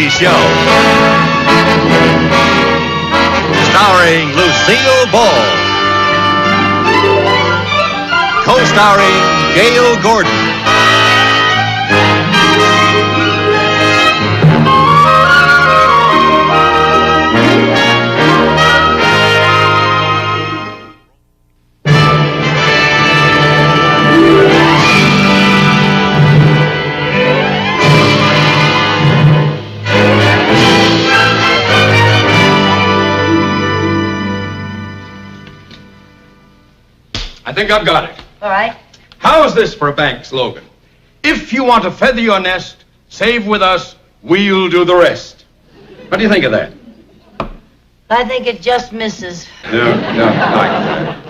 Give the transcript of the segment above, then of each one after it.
Benny Show. Starring Lucille Ball. Co-starring Gail Gordon. I think I've got it. All right. How's this for a bank slogan? If you want to feather your nest, save with us, we'll do the rest. What do you think of that? I think it just misses. No.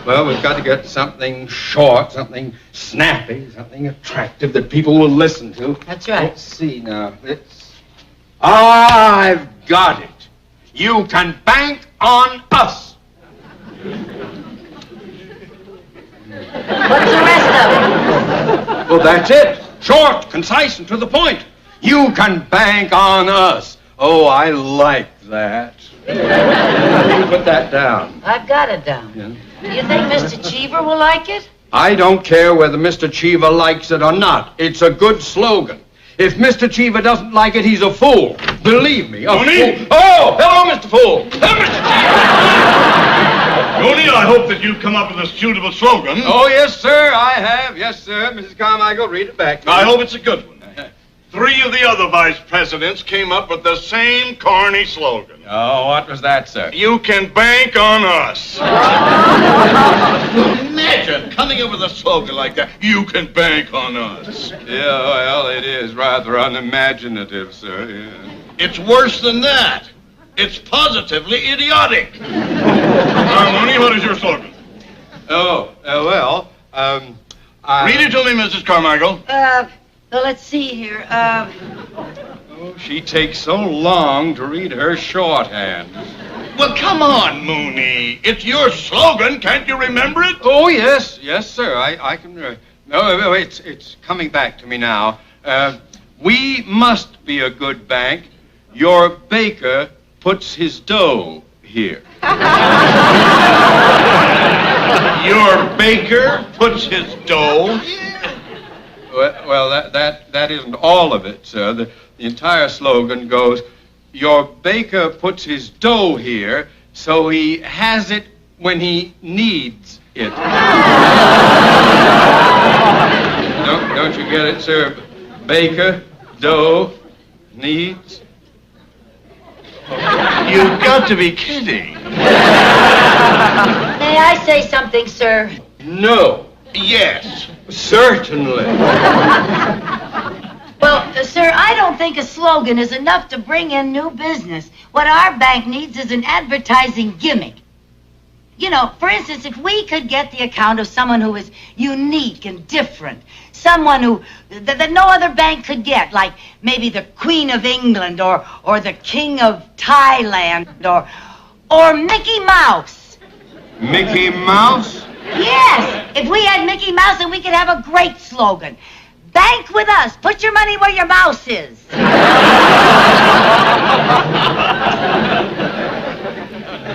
Well, we've got to get something short, something snappy, something attractive that people will listen to. That's right. Let's see now. I've got it. You can bank on us. What's the rest of it? Well, that's it. Short, concise, and to the point. You can bank on us. Oh, I like that. You put that down. I've got it down. Yeah. Do you think Mr. Cheever will like it? I don't care whether Mr. Cheever likes it or not. It's a good slogan. If Mr. Cheever doesn't like it, he's a fool. Believe me, a fool. Oh, hello, Mr. Fool. Hello, Mr. Cheever. Tony, I hope that you've come up with a suitable slogan. Oh, yes, sir, I have. Yes, sir. Mrs. Carmichael, read it back. I hope it's a good one. 3 of the other vice presidents came up with the same corny slogan. Oh, what was that, sir? You can bank on us. Imagine coming up with a slogan like that. You can bank on us. Yeah, well, it is rather unimaginative, sir. Yeah. It's worse than that. It's positively idiotic. Mooney, what is your slogan? Read it to me, Mrs. Carmichael. Well, let's see here. Oh, she takes so long to read her shorthand. Well, come on, Mooney. It's your slogan. Can't you remember it? Oh, yes. Yes, sir. I can... No, it's coming back to me now. We must be a good bank. Your baker puts his dough here. Your baker puts his dough here? Well, that isn't all of it, sir. The entire slogan goes, your baker puts his dough here, so he has it when he needs it. Don't you get it, sir? Baker, dough, needs. You've got to be kidding. May I say something, sir? No. Yes. Certainly. Well, sir, I don't think a slogan is enough to bring in new business. What our bank needs is an advertising gimmick. You know, for instance, if we could get the account of someone who is unique and different, someone who that no other bank could get, like maybe the Queen of England or the King of Thailand or Mickey Mouse. Mickey Mouse? Yes, if we had Mickey Mouse, then we could have a great slogan. Bank with us. Put your money where your mouse is.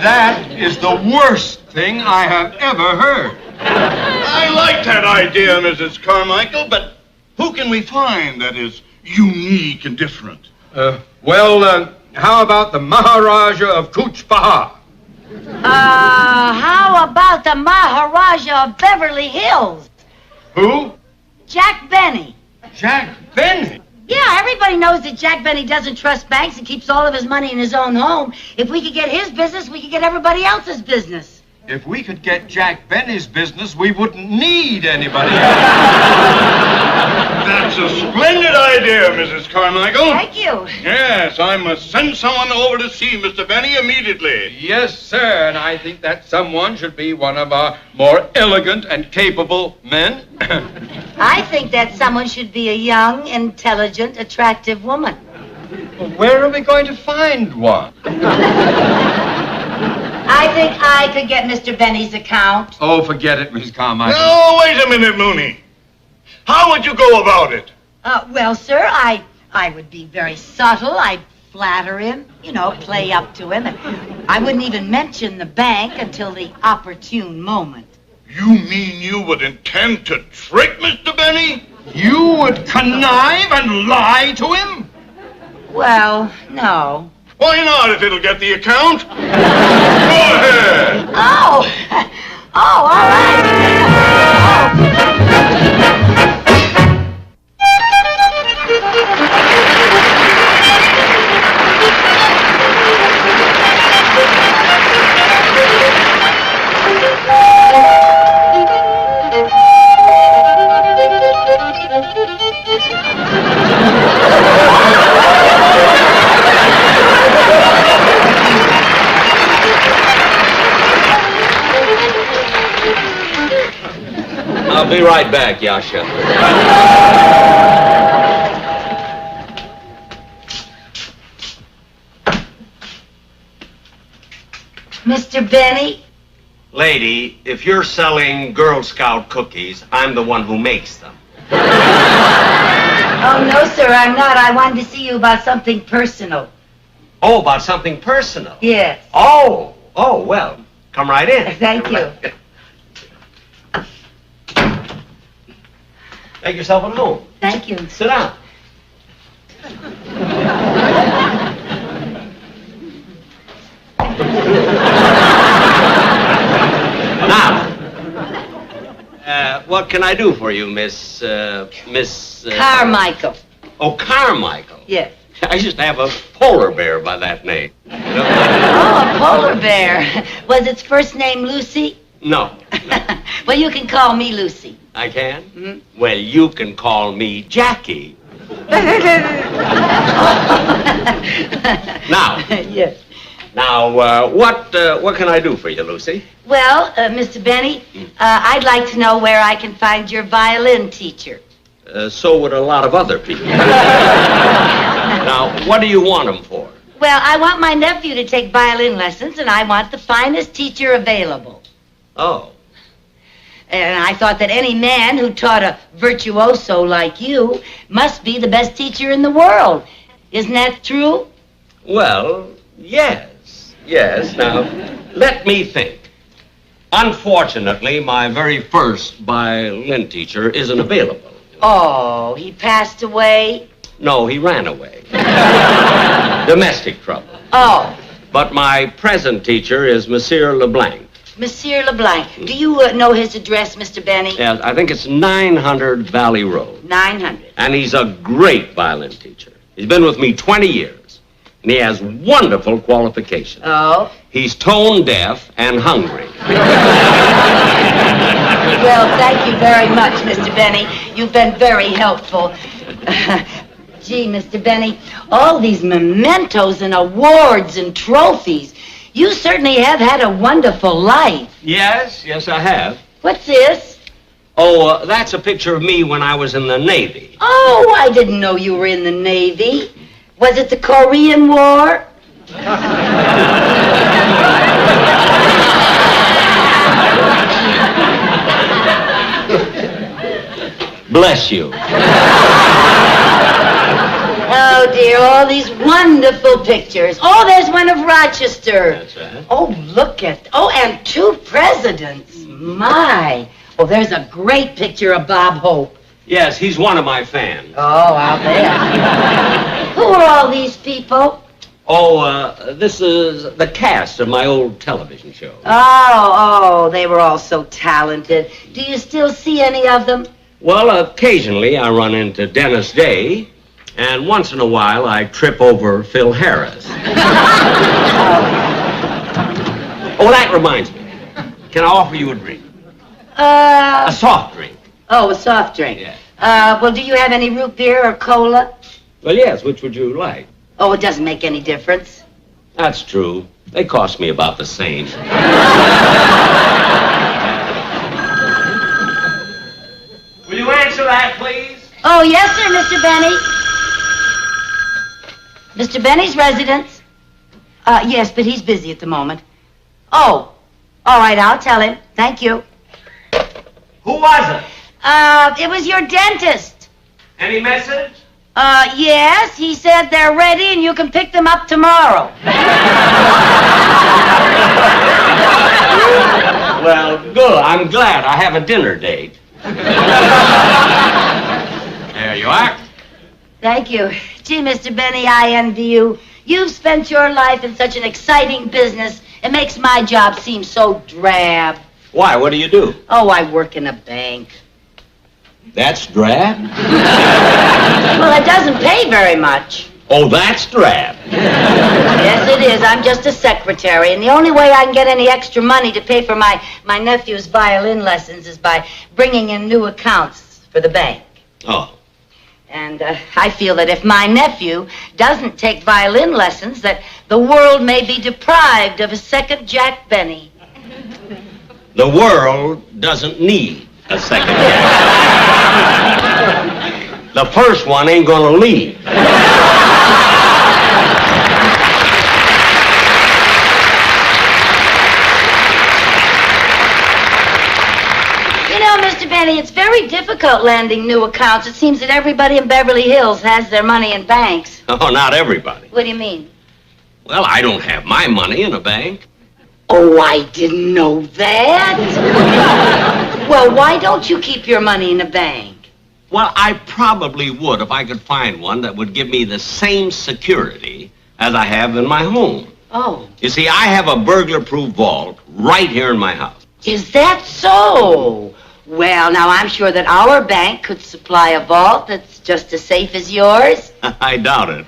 That is the worst thing I have ever heard. I like that idea, Mrs. Carmichael, but who can we find that is unique and different? How about the Maharaja of Cooch Bahar? How about the Maharaja of Beverly Hills? Who? Jack Benny. Jack Benny? Yeah, everybody knows that Jack Benny doesn't trust banks and keeps all of his money in his own home. If we could get his business, we could get everybody else's business. If we could get Jack Benny's business, we wouldn't need anybody. That's a splendid idea, Mrs. Carmichael. Thank you. Yes, I must send someone over to see Mr. Benny immediately. Yes, sir, and I think that someone should be one of our more elegant and capable men. I think that someone should be a young, intelligent, attractive woman. Well, where are we going to find one? I think I could get Mr. Benny's account. Oh, forget it, Miss Carmichael. No, wait a minute, Mooney. How would you go about it? Well, sir, I would be very subtle. I'd flatter him, play up to him. And I wouldn't even mention the bank until the opportune moment. You mean you would intend to trick Mr. Benny? You would connive and lie to him? Well, no. Why not, if it'll get the account? Go ahead. Oh, all right. I'll be right back, Yasha. Mr. Benny? Lady, if you're selling Girl Scout cookies, I'm the one who makes them. Oh, no, sir, I'm not. I wanted to see you about something personal. Oh, about something personal? Yes. Oh, well, come right in. Thank you. Make yourself at home. Thank you. Sit down. Now, what can I do for you, Miss Carmichael. Oh, Carmichael. Yes. I used to have a polar bear by that name. Oh, a polar bear. Was its first name Lucy? No. Well, you can call me Lucy. I can? Mm-hmm. Well, you can call me Jackie. Now. Yes. Now, what can I do for you, Lucy? Well, Mr. Benny, I'd like to know where I can find your violin teacher. So would a lot of other people. Now, what do you want them for? Well, I want my nephew to take violin lessons, and I want the finest teacher available. Oh. And I thought that any man who taught a virtuoso like you must be the best teacher in the world. Isn't that true? Well, yes. Now, let me think. Unfortunately, my very first violin teacher isn't available. Oh, he passed away? No, he ran away. Domestic trouble. Oh. But my present teacher is Monsieur LeBlanc. Monsieur LeBlanc. Do you know his address, Mr. Benny? Yes, I think it's 900 Valley Road. 900. And he's a great violin teacher. He's been with me 20 years. And he has wonderful qualifications. Oh? He's tone deaf and hungry. Well, thank you very much, Mr. Benny. You've been very helpful. Gee, Mr. Benny, all these mementos and awards and trophies. You certainly have had a wonderful life. Yes, I have. What's this? Oh, that's a picture of me when I was in the Navy. Oh, I didn't know you were in the Navy. Was it the Korean War? Bless you. Oh, dear, all these wonderful pictures. Oh, there's one of Rochester. That's right. Oh, look at... Oh, and 2 presidents. My. Oh, there's a great picture of Bob Hope. Yes, he's one of my fans. Oh, I'll bet. Who are all these people? Oh, this is the cast of my old television show. Oh, they were all so talented. Do you still see any of them? Well, occasionally I run into Dennis Day, and once in a while I trip over Phil Harris. Oh, that reminds me. Can I offer you a drink? A soft drink. Oh, a soft drink. Yeah. Well, do you have any root beer or cola? Well, yes, which would you like? Oh, it doesn't make any difference. That's true. They cost me about the same. Will you answer that, please? Oh, yes, sir, Mr. Benny. Mr. Benny's residence? Yes, but he's busy at the moment. Oh, all right, I'll tell him. Thank you. Who was it? It was your dentist. Any message? Yes, he said they're ready and you can pick them up tomorrow. Well, good. I'm glad I have a dinner date. There you are. Thank you. Gee, Mr. Benny, I envy you. You've spent your life in such an exciting business. It makes my job seem so drab. Why? What do you do? Oh, I work in a bank. That's drab? Well, it doesn't pay very much. Oh, that's drab. Yes, it is. I'm just a secretary, and the only way I can get any extra money to pay for my nephew's violin lessons is by bringing in new accounts for the bank. Oh. And I feel that if my nephew doesn't take violin lessons, that the world may be deprived of a second Jack Benny. The world doesn't need a second Jack. The first one ain't gonna leave. You know, Mr. Benny, it's very difficult landing new accounts. It seems that everybody in Beverly Hills has their money in banks. Oh, not everybody. What do you mean? Well, I don't have my money in a bank. Oh, I didn't know that. Well, why don't you keep your money in a bank? Well, I probably would if I could find one that would give me the same security as I have in my home. Oh, You see, I have a burglar-proof vault right here in my house. is that so? Well, now I'm sure that our bank could supply a vault that's just as safe as yours. I doubt it.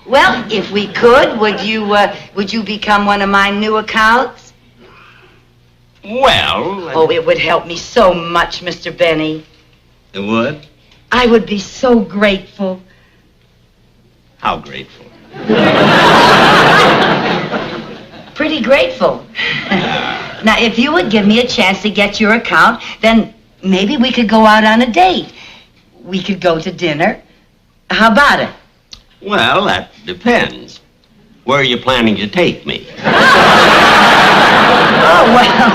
Well, if we could, would you become one of my new accounts? Well, Oh, it would help me so much, Mr. Benny. it would? I would be so grateful. How grateful. Pretty grateful. Now, if you would give me a chance to get your account, then maybe we could go out on a date. We could go to dinner. How about it? Well, that depends. Where are you planning to take me? Oh, well,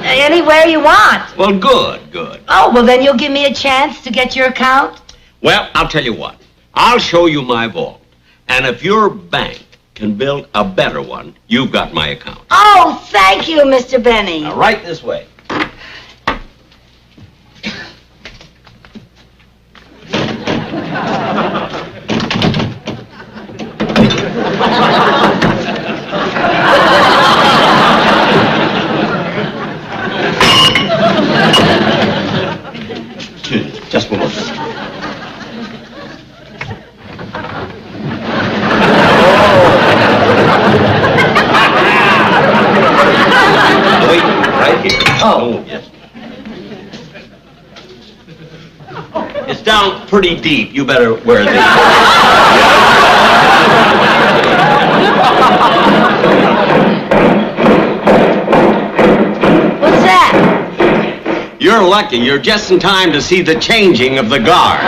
anywhere you want. Well, good, good. Oh, well, then you'll give me a chance to get your account? Well, I'll tell you what. I'll show you my vault. And if your bank can build a better one, you've got my account. Oh, thank you, Mr. Benny. Now, right this way. Just one more. Wait, right here. Oh, yes. It's down pretty deep. You better wear this. What's that? You're lucky. You're just in time to see the changing of the guard.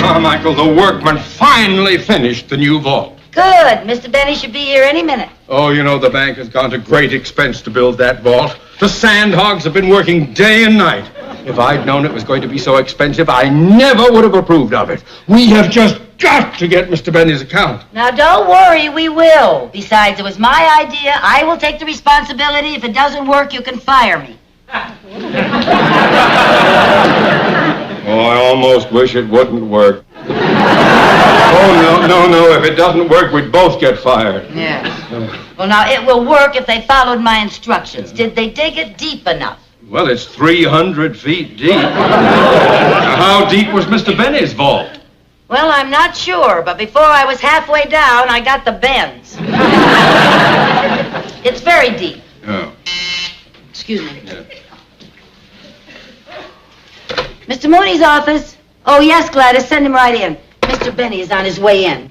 Carmichael, the workmen finally finished the new vault. Good. Mr. Benny should be here any minute. Oh, you know, the bank has gone to great expense to build that vault. The sandhogs have been working day and night. If I'd known it was going to be so expensive, I never would have approved of it. We have just got to get Mr. Benny's account. Now, don't worry, we will. Besides, it was my idea. I will take the responsibility. If it doesn't work, you can fire me. Oh, I almost wish it wouldn't work. Oh, no. If it doesn't work, we'd both get fired. Yes. Well, now, it will work if they followed my instructions. Did they dig it deep enough? Well, it's 300 feet deep. Now, how deep was Mr. Benny's vault? Well, I'm not sure, but before I was halfway down, I got the bends. It's very deep. Oh. Excuse me. Yeah. Mr. Mooney's office? Oh, yes, Gladys, send him right in. Mr. Benny is on his way in.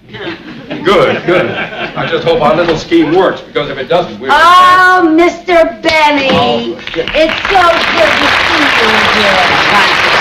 Good. I just hope our little scheme works, because if it doesn't, we're... Oh, Mr. Benny. It's so good to see you again. Thank you.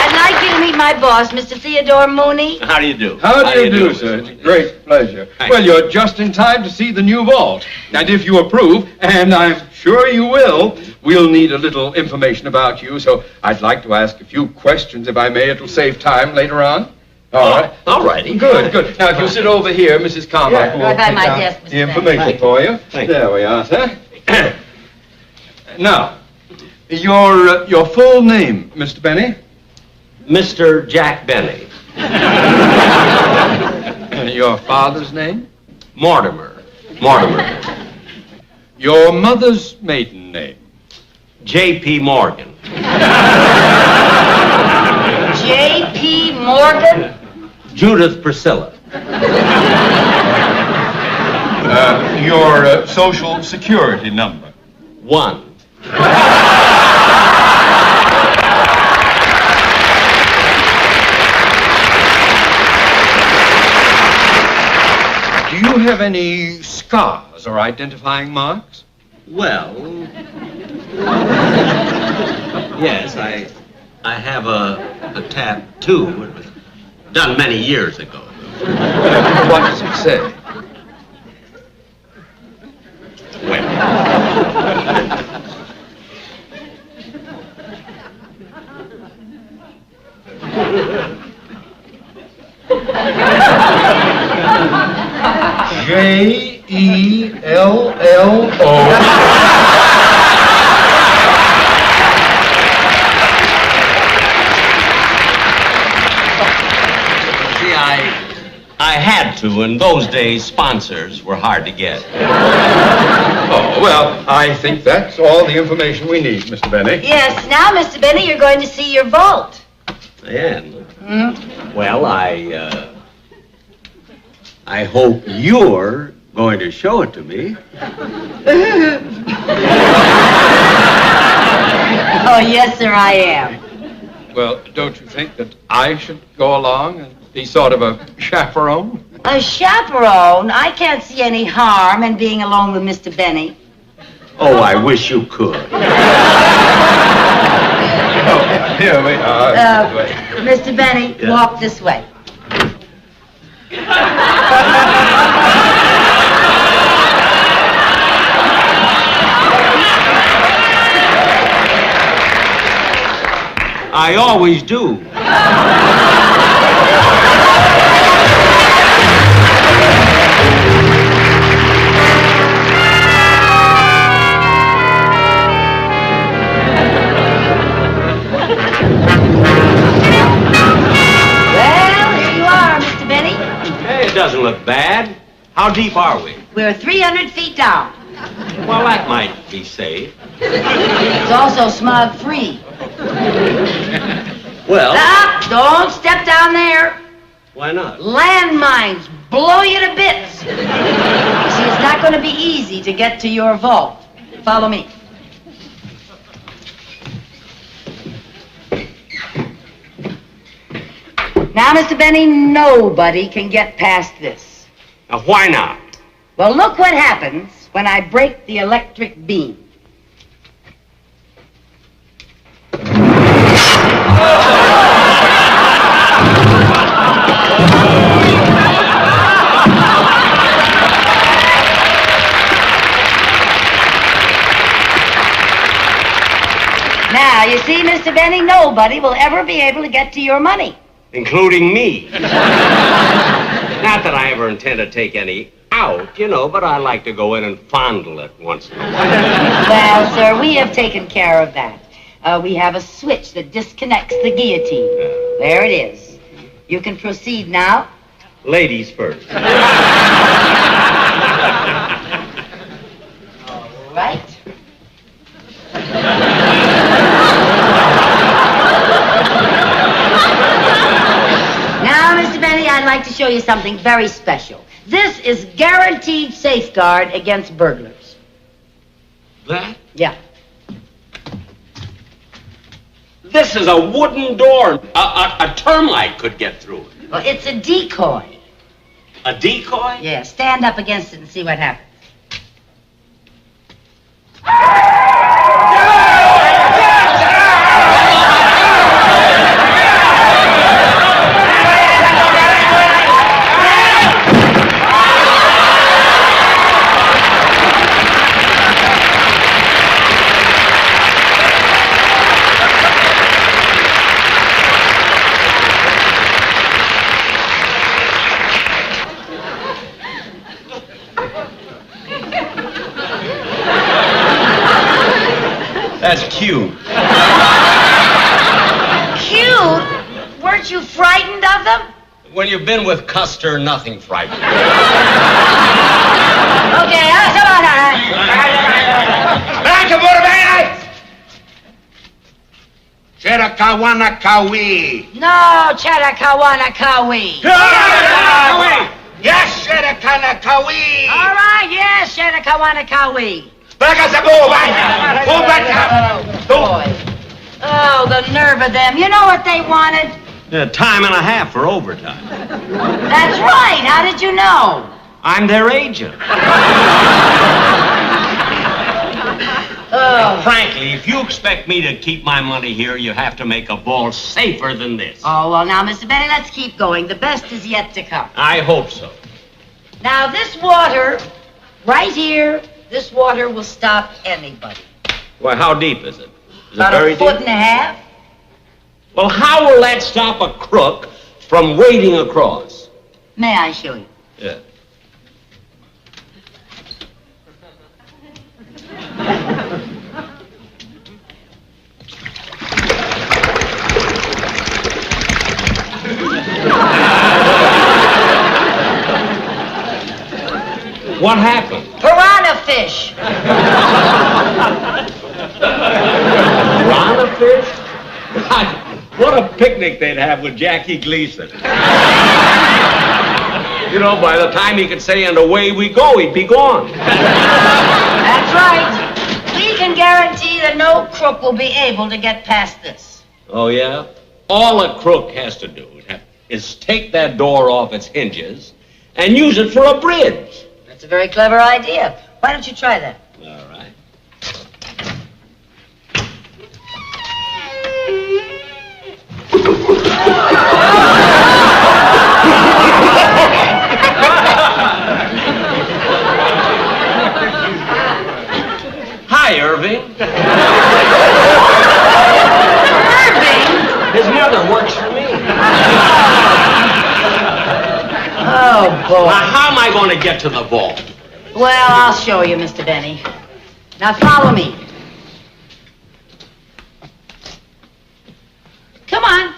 I'd like you to meet my my boss, Mr. Theodore Mooney. How do you do? How do you do, Mr. sir? It's a Mooney? great pleasure. Thank Well, you. you're just in time to see the new vault. And if you approve, and I'm sure you will, we'll need a little information about you, so I'd like to ask a few questions, if I may. It'll save time later on. All right. All righty. Good, good. Now, if you sit over here, Mrs. Carmichael will right by take my down desk, Mr. the information Benny. for you. Thank you. There we are, sir. Now, your full name, Mr. Benny? Mr. Jack Benny. Your father's name? Mortimer. Mortimer. Your mother's maiden name? J.P. Morgan. J.P. Morgan? Judith Priscilla. Your social security number? 1. Do you have any scars or identifying marks? Well, yes, I have a tattoo. It was done many years ago. What does it say? Well, Jello. see, I had to. In those days, sponsors were hard to get. Oh, well, I think that's all the information we need, Mr. Benny. Yes, now, Mr. Benny, you're going to see your vault. And, well, I hope you're going to show it to me. Oh, yes, sir, I am. Well, don't you think that I should go along and be sort of a chaperone? A chaperone? I can't see any harm in being alone with Mr. Benny. Oh, I wish you could. Oh, here we are. Mr. Benny, Yeah. walk this way. I always do. Well, here you are, Mr. Benny. Hey, it doesn't look bad. How deep are we? We're 300 feet down. Well, that might be safe. It's also smog-free. Well, Stop! Don't step down there. why not? Landmines blow you to bits. You see, it's not going to be easy to get to your vault. Follow me. Now, Mr. Benny, nobody can get past this. Now, why not? Well, look what happens when I break the electric beam. Now, you see, Mr. Benny, nobody will ever be able to get to your money. Including me. Not that I ever intend to take any out, but I like to go in and fondle it once in a while. Well, sir, we have taken care of that. We have a switch that disconnects the guillotine. There it is. You can proceed now. Ladies first. All right. Now, Mr. Benny, I'd like to show you something very special. This is guaranteed safeguard against burglars. That? Yeah. This is a wooden door. A termite could get through it. Well, it's a decoy. A decoy? Yeah, stand up against it and see what happens. That's cute. Cute? Weren't you frightened of them? When you've been with Custer, nothing frightening. Okay, come on. Cheddar-kawana-kawi. No, Cheddar-kawana-kawi. Yes, Cheddar-kawana-kawi. All right, yes, Cheddar-kawana-kawi. Boy. Oh, the nerve of them. You know what they wanted? Time and a half for overtime. That's right. How did you know? I'm their agent. Oh. Frankly, if you expect me to keep my money here, you have to make a vault safer than this. Oh, well, now, Mr. Benny, let's keep going. The best is yet to come. I hope so. Now, this water, right here, this water will stop anybody. Well, how deep is it? Is About it very a foot deep? and a half. Well, how will that stop a crook from wading across? May I show you? Yeah. What happened? Piranha fish. Piranha fish? God, what a picnic they'd have with Jackie Gleason. You know, by the time he could say, and away we go, he'd be gone. That's right. We can guarantee that no crook will be able to get past this. Oh, yeah? All a crook has to do is take that door off its hinges and use it for a bridge. That's a very clever idea. Why don't you try that? All right. Hi, Irving. Irving? His mother works for me. Oh, boy. Now, how am I going to get to the vault? Well, I'll show you, Mr. Benny. Now, follow me. Come on.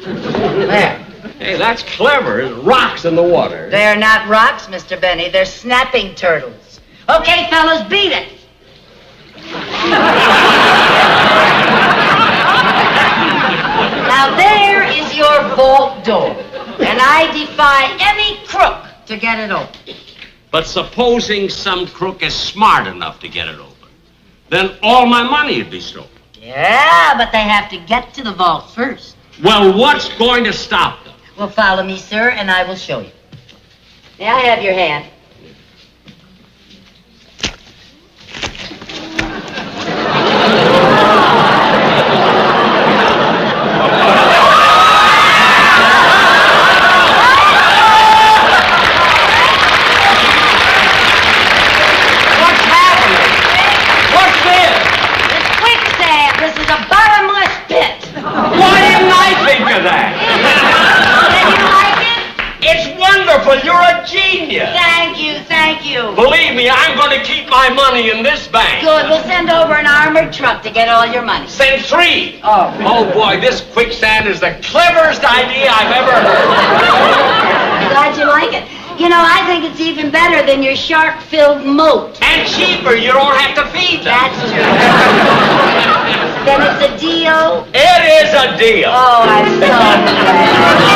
There. Hey, that's clever. There's rocks in the water. They're not rocks, Mr. Benny. They're snapping turtles. Okay, fellas, beat it. Now, there is your vault door. And I defy any crook to get it open. But supposing some crook is smart enough to get it open, then all my money would be stolen. Yeah, but they have to get to the vault first. Well, what's going to stop them? Well, follow me, sir, and I will show you. May I have your hand? Believe me, I'm going to keep my money in this bank. Good. We'll send over an armored truck to get all your money. Send 3. Oh. Oh, boy, this quicksand is the cleverest idea I've ever heard. I'm glad you like it. You know, I think it's even better than your shark-filled moat. And cheaper. You don't have to feed them. That's true. Then it's a deal? It is a deal. Oh, I'm so glad.